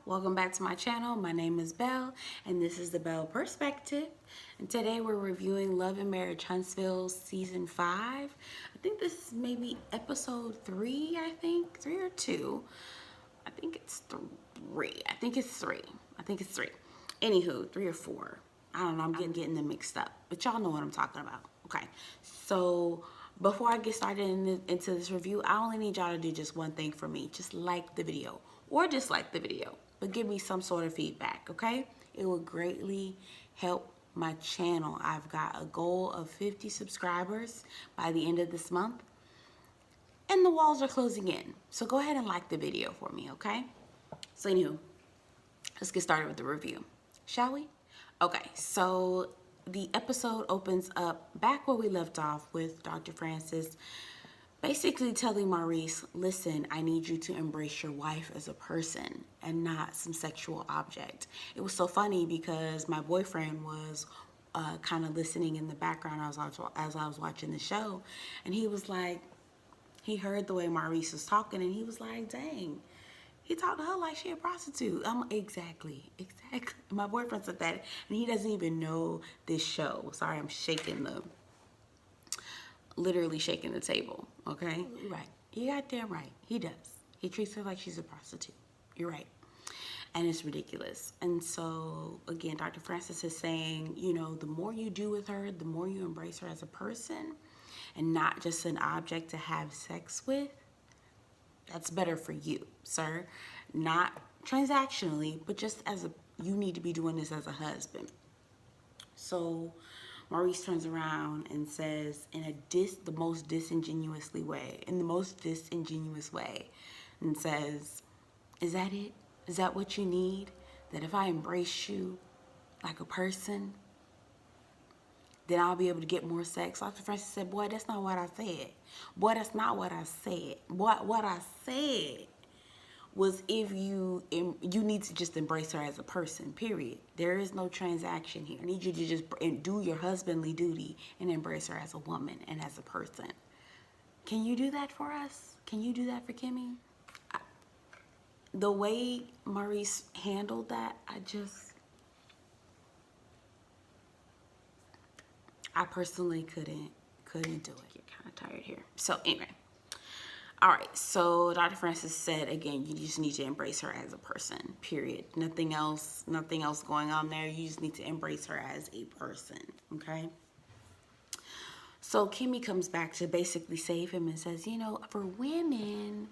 welcome back to my channel. My name is Belle and this is the Belle Perspective. And today we're reviewing Love and Marriage Huntsville Season 5. I think this is maybe episode 3, I think. 3 or 2. I think it's 3. I think it's 3. Anywho, 3 or 4. I don't know, I'm getting them mixed up. But y'all know what I'm talking about. Okay, so before I get started into this review, I only need y'all to do just one thing for me. Just like the video or dislike the video, but give me some sort of feedback, okay? It will greatly help my channel. I've got a goal of 50 subscribers by the end of this month, and the walls are closing in. So go ahead and like the video for me, okay? So anywho, let's get started with the review, shall we? Okay, so the episode opens up back where we left off with Dr. Francis basically telling Maurice, listen, I need you to embrace your wife as a person and not some sexual object. It was so funny because my boyfriend was kind of listening in the background as I was watching the show, and he was like, he heard the way Maurice was talking, and he was like, dang, he talked to her like she a prostitute. Exactly. My boyfriend said that, and he doesn't even know this show. Sorry, I'm literally shaking the table, okay? Right. You got damn right. He does. He treats her like she's a prostitute. You're right. And it's ridiculous. And so, again, Dr. Francis is saying, you know, the more you do with her, the more you embrace her as a person and not just an object to have sex with, that's better for you, sir. Not transactionally, but just you need to be doing this as a husband. So Maurice turns around and says in the most disingenuous way, and says, is that it? Is that what you need? That if I embrace you like a person, then I'll be able to get more sex? Dr. Francis said, boy, that's not what I said. Boy, that's not what I said. What I said was if you need to just embrace her as a person, period. There is no transaction here. I need you to just do your husbandly duty and embrace her as a woman and as a person. Can you do that for us? Can you do that for Kimmy? The way Maurice handled that, I personally couldn't do it. Get kind of tired here. So anyway. All right, so Dr. Francis said, again, you just need to embrace her as a person, period. Nothing else going on there. You just need to embrace her as a person, okay? So Kimmy comes back to basically save him and says, you know, for women,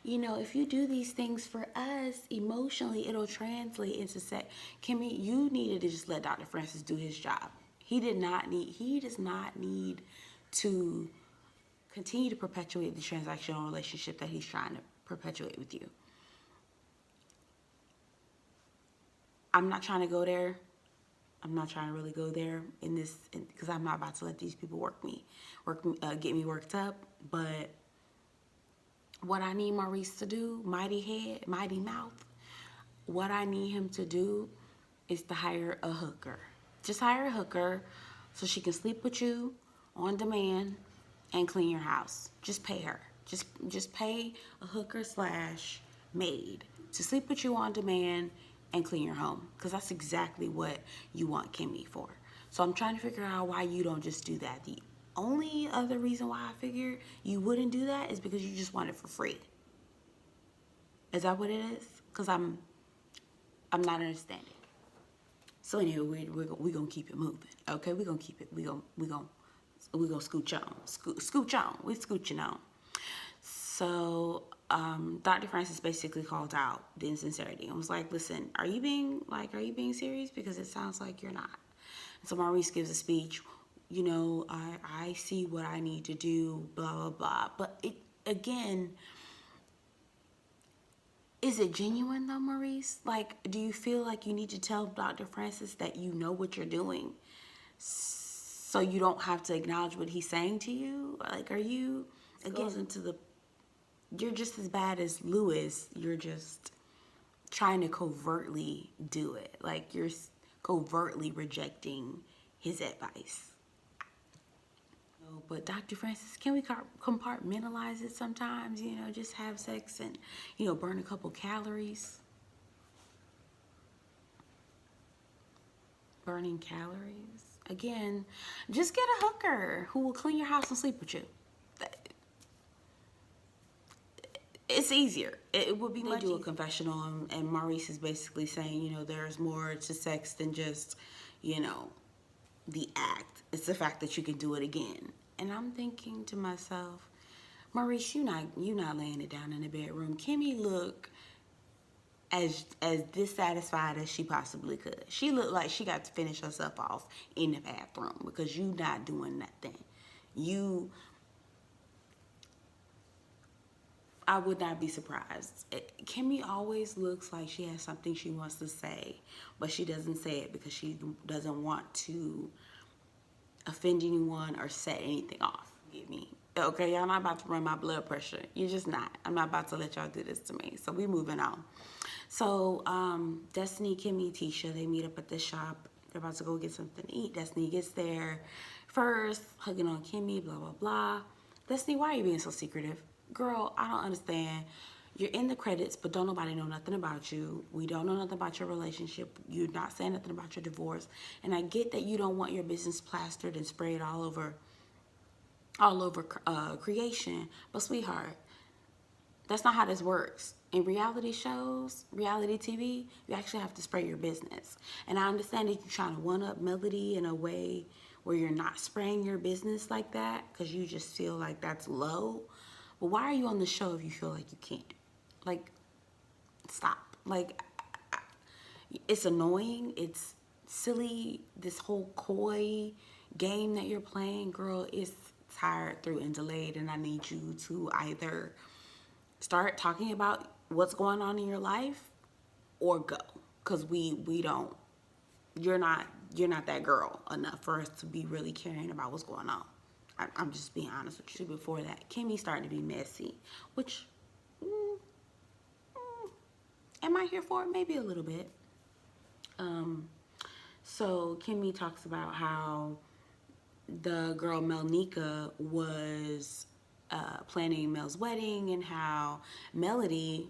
you know, if you do these things for us emotionally, it'll translate into sex. Kimmy, you needed to just let Dr. Francis do his job. He does not need to continue to perpetuate the transactional relationship that he's trying to perpetuate with you. I'm not trying to go there. I'm not trying to really go there because I'm not about to let these people get me worked up. But what I need Maurice to do, mighty head, mighty mouth, what I need him to do is to hire a hooker. Just hire a hooker so she can sleep with you on demand and clean your house. Just pay her. Just pay a hooker / maid to sleep with you on demand and clean your home, because that's exactly what you want Kimmy for. So I'm trying to figure out why you don't just do that. The only other reason why I figure you wouldn't do that is because you just want it for free. Is that what it is? Because I'm not understanding. So anyway, we're gonna keep it moving. Okay, we're gonna keep it. We're gonna scooch on. Scooch on. We're scooching on. So Dr. Francis basically called out the insincerity and was like, listen, are you being serious? Because it sounds like you're not. And so Maurice gives a speech, you know, I see what I need to do, blah, blah, blah. But again, is it genuine though, Maurice? Like, do you feel like you need to tell Dr. Francis that you know what you're doing so you don't have to acknowledge what he's saying to you? Like, are you, again, you're just as bad as Lewis. You're just trying to covertly do it. Like, you're covertly rejecting his advice. But Dr. Francis, can we compartmentalize it sometimes? You know, just have sex and, you know, burn a couple calories. burning calories. Again, just get a hooker who will clean your house and sleep with you. It's easier. It would be much easier. They do a confessional, and Maurice is basically saying, you know, there's more to sex than just, you know, the act. It's the fact that you can do it again. And I'm thinking to myself, Maurice, you not laying it down in the bedroom. Kimmy look as dissatisfied as she possibly could. She looked like she got to finish herself off in the bathroom because you not doing nothing. I would not be surprised. Kimmy always looks like she has something she wants to say, but she doesn't say it because she doesn't want to offend anyone or set anything off. Get me? Okay, y'all not about to run my blood pressure. You're just not. I'm not about to let y'all do this to me. So we moving on. So Destiny, Kimmy, Tisha, they meet up at the shop. They're about to go get something to eat. Destiny gets there first, hugging on Kimmy, blah, blah, blah. Destiny, why are you being so secretive? Girl, I don't understand. You're in the credits, but don't nobody know nothing about you. We don't know nothing about your relationship. You're not saying nothing about your divorce. And I get that you don't want your business plastered and sprayed all over creation. But sweetheart, that's not how this works. In reality shows, reality TV, you actually have to spray your business. And I understand that you're trying to one-up Melody in a way where you're not spraying your business like that because you just feel like that's low. But why are you on the show if you feel like you can't? Like, stop. Like, it's annoying. It's silly. This whole coy game that you're playing, girl, is tired, through, and delayed. And I need you to either start talking about what's going on in your life or go. Because you're not that girl enough for us to be really caring about what's going on. I'm just being honest with you. Before that, Kimmy started to be messy, which, am I here for it? Maybe a little bit. So Kimmy talks about how the girl Melnika was planning Mel's wedding and how Melody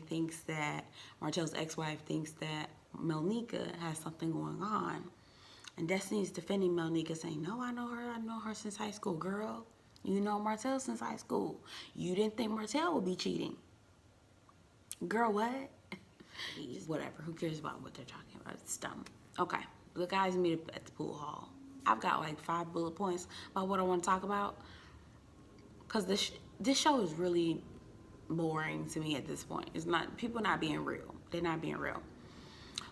thinks that Martell's ex-wife thinks that Melnika has something going on. And Destiny's defending Melnika, saying, no, I know her since high school, girl. You know Martell since high school. You didn't think Martell would be cheating. Girl, what? Whatever, who cares about what they're talking about? It's dumb. Okay, the guys meet up at the pool hall. I've got like 5 bullet points about what I want to talk about. Because this show is really boring to me at this point. It's not, people not being real. They're not being real.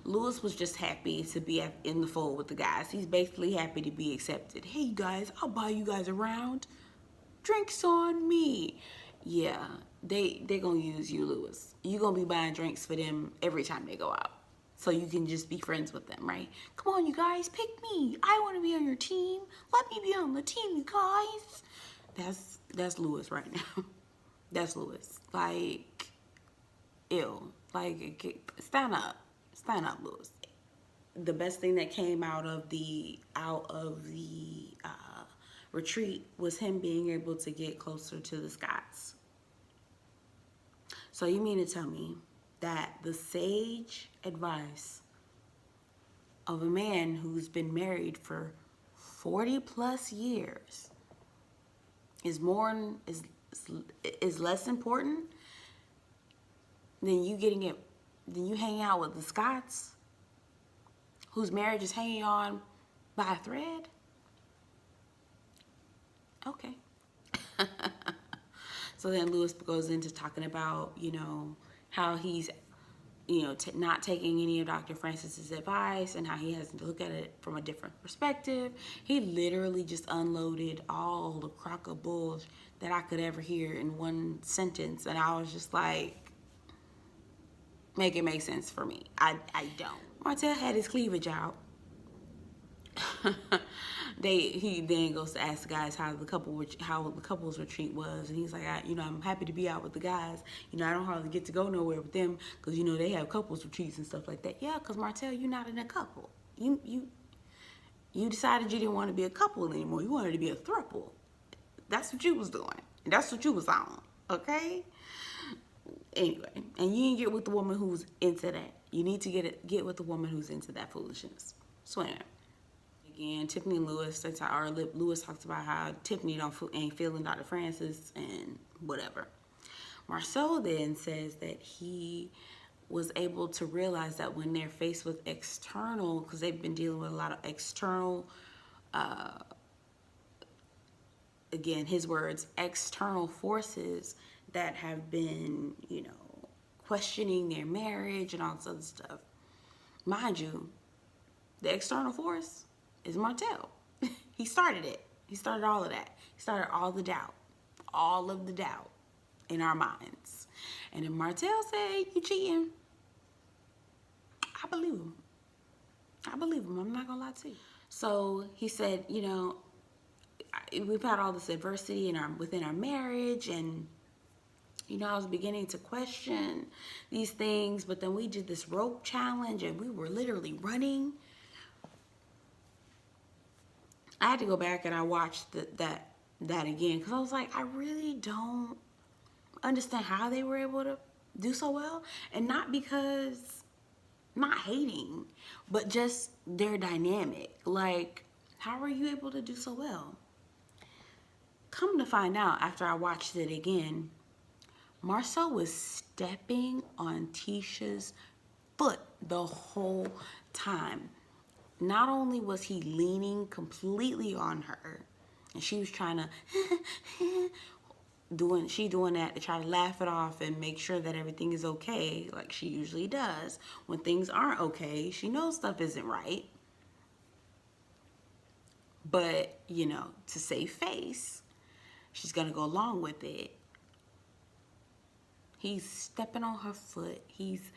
Lewis was just happy to be in the fold with the guys. He's basically happy to be accepted. Hey, you guys, I'll buy you guys around. Drinks on me. Yeah, they're going to use you, Lewis. You're going to be buying drinks for them every time they go out. So you can just be friends with them, right? Come on, you guys, pick me. I want to be on your team. Let me be on the team, you guys. That's Lewis right now. That's Lewis. Like, ew. Like, stand up. Stand up, Lewis. The best thing that came out of the retreat was him being able to get closer to the Scotts. So you mean to tell me that the sage advice of a man who's been married for 40 plus years is less important than you hanging out with the Scotts, whose marriage is hanging on by a thread? Okay. So then Lewis goes into talking about, you know, how he's, you know, not taking any of Dr. Francis's advice and how he has to look at it from a different perspective. He literally just unloaded all the crock of bull that I could ever hear in one sentence. And I was just like, make it make sense for me. I don't. Martell had his cleavage out. He then goes to ask the guys how the couple's retreat was, and he's like, I'm happy to be out with the guys. You know, I don't hardly get to go nowhere with them because you know they have couples retreats and stuff like that. Yeah, because Martell, you're not in a couple. You decided you didn't want to be a couple anymore. You wanted to be a throuple. That's what you was doing. And that's what you was on. Okay. Anyway, and you didn't get with the woman who's into that. You need to get with the woman who's into that foolishness. So anyway, again, Tiffany and Lewis, Lewis talks about how Tiffany ain't feeling Dr. Francis and whatever. Marcel then says that he was able to realize that when they're faced with external, because they've been dealing with a lot of external, again, his words, external forces that have been, questioning their marriage and all this other stuff. Mind you, the external force is Martell. He started it. He started all of that. He started all of the doubt in our minds. And if Martell said you cheating, I believe him. I'm not gonna lie to you. So he said, we've had all this adversity within our marriage, and I was beginning to question these things, but then we did this rope challenge and we were literally running. I had to go back and I watched that again, because I was like, I really don't understand how they were able to do so well. And not hating, but just their dynamic. Like, how are you able to do so well? Come to find out, after I watched it again, Marcel was stepping on Tisha's foot the whole time. Not only was he leaning completely on her, and she was trying to doing that to try to laugh it off and make sure that everything is okay, like she usually does. When things aren't okay, she knows stuff isn't right. But, to save face, she's gonna go along with it. He's stepping on her foot. He's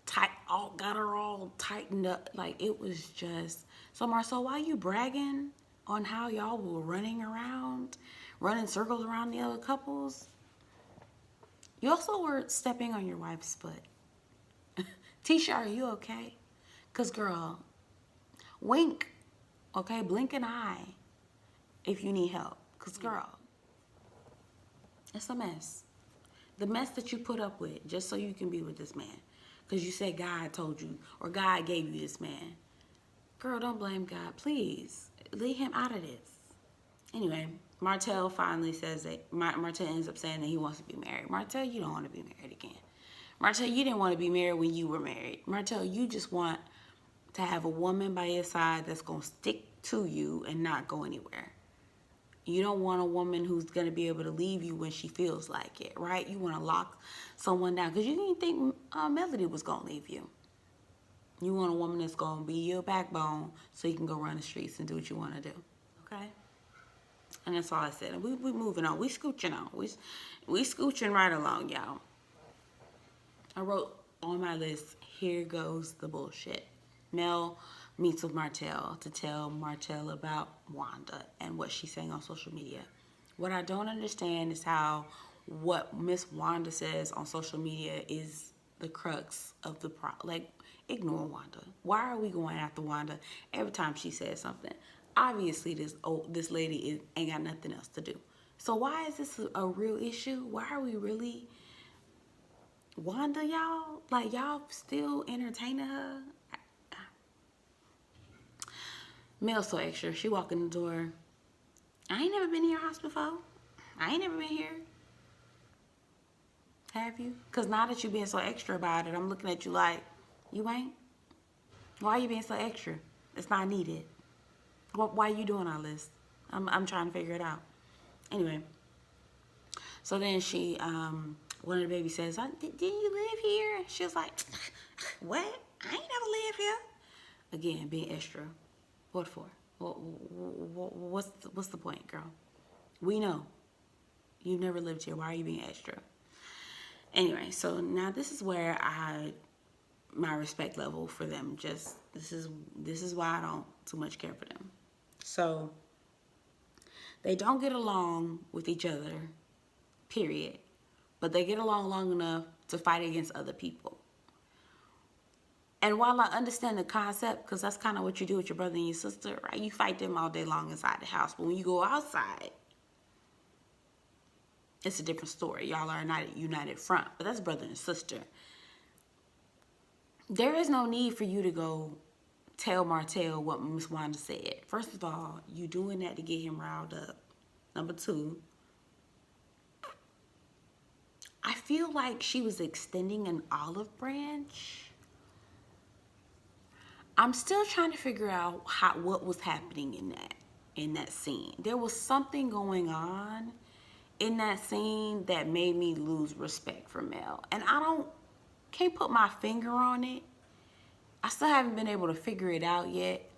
got her all tightened up. Like, it was just. So Marcel, why you bragging on how y'all were running circles around the other couples? You also were stepping on your wife's foot. Tisha, are you okay? Because, girl, wink, okay? Blink an eye if you need help. Because, girl, it's a mess. The mess that you put up with just so you can be with this man. Because you said God told you, or God gave you this man. Girl, don't blame God. Please, leave him out of this. Anyway, Martell finally says that, Martell ends up saying that he wants to be married. Martell, you don't want to be married again. Martell, you didn't want to be married when you were married. Martell, you just want to have a woman by your side that's going to stick to you and not go anywhere. You don't want a woman who's going to be able to leave you when she feels like it, right? You want to lock someone down because you didn't think Melody was going to leave you. You want a woman that's going to be your backbone so you can go run the streets and do what you want to do, okay? And that's all I said. And we moving on. We scooching on. We scooching right along, y'all. I wrote on my list, here goes the bullshit. Mel meets with Martell to tell Martell about Wanda and what she's saying on social media. What I don't understand is how what Miss Wanda says on social media is the crux of the problem. Like, ignore Wanda. Why are we going after Wanda every time she says something? Obviously, this lady ain't got nothing else to do. So why is this a real issue? Why are we really Wanda, y'all? Like, y'all still entertaining her? Mel's so extra. She walk in the door. I ain't never been to your house before. I ain't never been here. Have you? Because now that you being so extra about it, I'm looking at you like, you ain't? Why are you being so extra? It's not needed. Why are you doing all this? I'm trying to figure it out. Anyway. So then she, one of the babies says, didn't you live here? She was like, what? I ain't never lived here. Again, being extra. What for? What's the point, girl? We know. You've never lived here. Why are you being extra? Anyway, so now this is where my respect level for them this is why I don't too much care for them. So they don't get along with each other, period. But they get along long enough to fight against other people. And while I understand the concept, because that's kind of what you do with your brother and your sister, right? You fight them all day long inside the house. But when you go outside, it's a different story. Y'all are not a united front. But that's brother and sister. There is no need for you to go tell Martell what Miss Wanda said. First of all, you doing that to get him riled up. Number two, I feel like she was extending an olive branch. I'm still trying to figure out what was happening in that scene. There was something going on in that scene that made me lose respect for Mel. And can't put my finger on it. I still haven't been able to figure it out yet.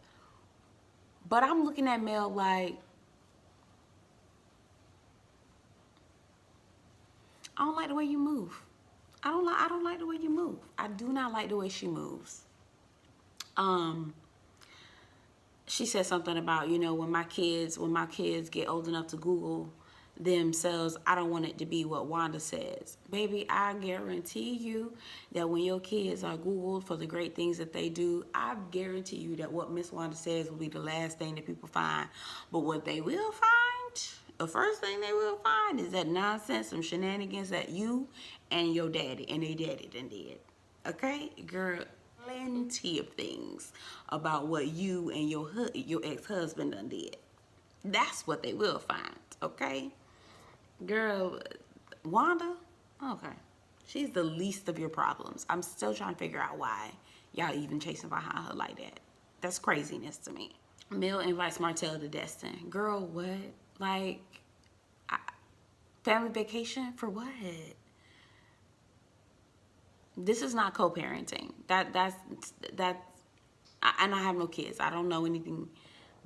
But I'm looking at Mel like, I don't like the way you move. I don't like the way you move. I do not like the way she moves. She said something about, when my kids get old enough to Google themselves, I don't want it to be what Wanda says. Baby, I guarantee you that when your kids are Googled for the great things that they do, I guarantee you that what Miss Wanda says will be the last thing that people find. But what they will find, the first thing they will find is that nonsense, some shenanigans that you and your daddy and their daddy done did. Okay, girl, plenty of things about what you and your ex-husband done did. That's what they will find, okay? Girl, Wanda, okay. She's the least of your problems. I'm still trying to figure out why y'all even chasing behind her like that. That's craziness to me. Mel invites Martell to Destin. Girl, what? Like, family vacation for what? This is not co-parenting. That's and I have no kids. I don't know anything.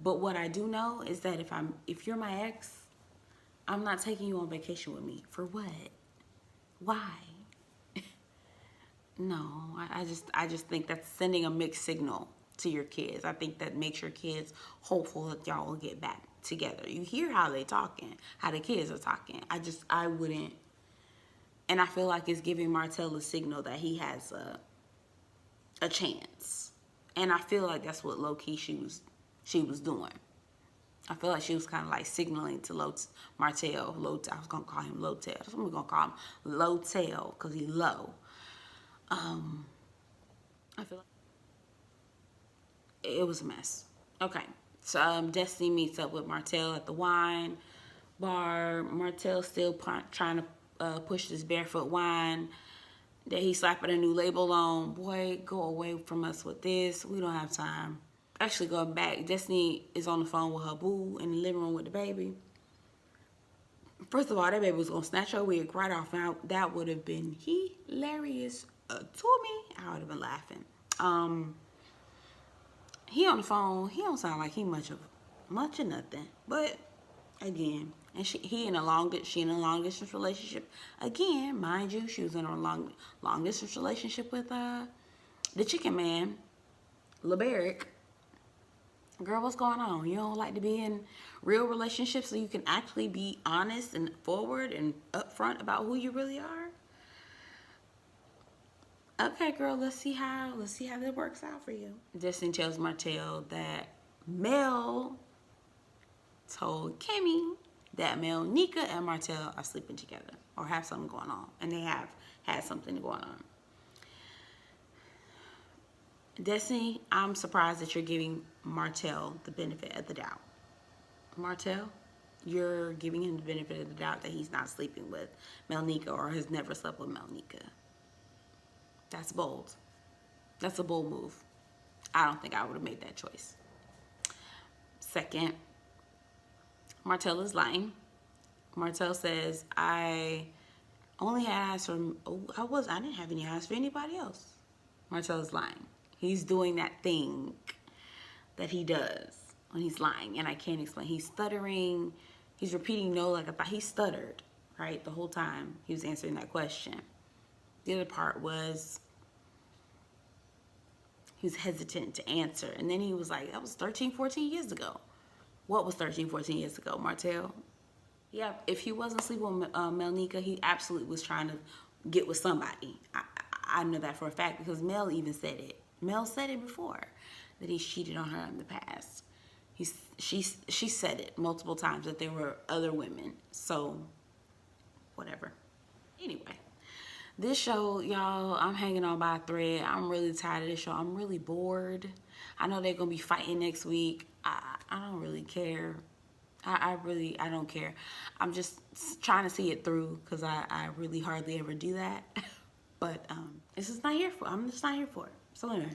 But what I do know is that if you're my ex, I'm not taking you on vacation with me. For what? Why? No, I just think that's sending a mixed signal to your kids. I think that makes your kids hopeful that y'all will get back together. You hear how they talking, how the kids are talking. I wouldn't. And I feel like it's giving Martell a signal that he has a chance. And I feel like that's what low-key she was doing. I feel like she was kind of like signaling to Martell. I was going to call him Low-Tail. That's what we're going to call him, Low-Tail, because he's low. I feel like it was a mess. Okay. So Destiny meets up with Martell at the wine bar. Martell's still trying to push this barefoot wine that he's slapping a new label on. Boy, go away from us with this. We don't have time. Actually, going back, Destiny is on the phone with her boo in the living room with the baby. First of all, that baby was going to snatch her wig right off. Now, that would have been hilarious to me. I would have been laughing. He on the phone. He don't sound like he much of nothing. But again, and she in a long distance relationship. Again, mind you, she was in a long distance relationship with the chicken man, LeBaric. Girl, what's going on? You don't like to be in real relationships so you can actually be honest and forward and upfront about who you really are? Okay, girl, let's see how that works out for you. Destiny tells Martell that Mel told Kimmy that Mel, Nika, and Martell are sleeping together or have something going on. And they have had something going on. Destiny, I'm surprised that you're giving Martell the benefit of the doubt. Martell, you're giving him the benefit of the doubt that he's not sleeping with Melnika or has never slept with Melnika. That's bold. That's a bold move. I don't think I would have made that choice. Second, Martell is lying. Martell says, I only had eyes for, I didn't have any eyes for anybody else. Martell is lying. He's doing that thing that he does when he's lying, and I can't explain. He's stuttering. He's repeating no like I thought. He stuttered, right, the whole time he was answering that question. The other part was he was hesitant to answer, and then he was like, that was 13, 14 years ago. What was 13, 14 years ago, Martell? Yeah, if he wasn't sleeping with Melnika, he absolutely was trying to get with somebody. I know that for a fact because Mel even said it. Mel said it before that he cheated on her in the past. She said it multiple times that there were other women. So, whatever. Anyway, This show, y'all, I'm hanging on by a thread. I'm really tired of this show. I'm really bored. I know they're gonna be fighting next week. I don't really care. I don't care. I'm just trying to see it through because I really hardly ever do that. But it's just not here for. I'm just not here for it. So anyway,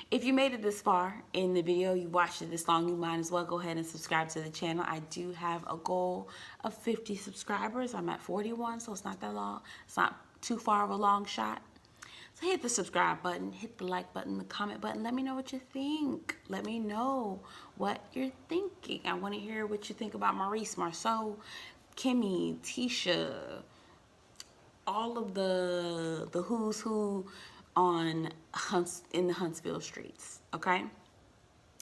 if you made it this far in the video, you watched it this long, you might as well go ahead and subscribe to the channel. I do have a goal of 50 subscribers. I'm at 41, so it's not that long. It's not too far of a long shot. So hit the subscribe button, hit the like button, the comment button. Let me know what you think. Let me know what you're thinking. I want to hear what you think about Maurice, Marceau, Kimmy, Tisha, all of the who's who on in the Huntsville streets. Okay.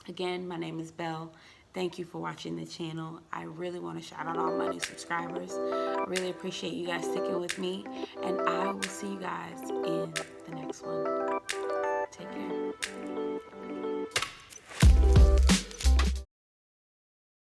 Again, my name is Belle. Thank you for watching the channel. I really want to shout out all my new subscribers. I really appreciate you guys sticking with me, and I will see you guys in the next one.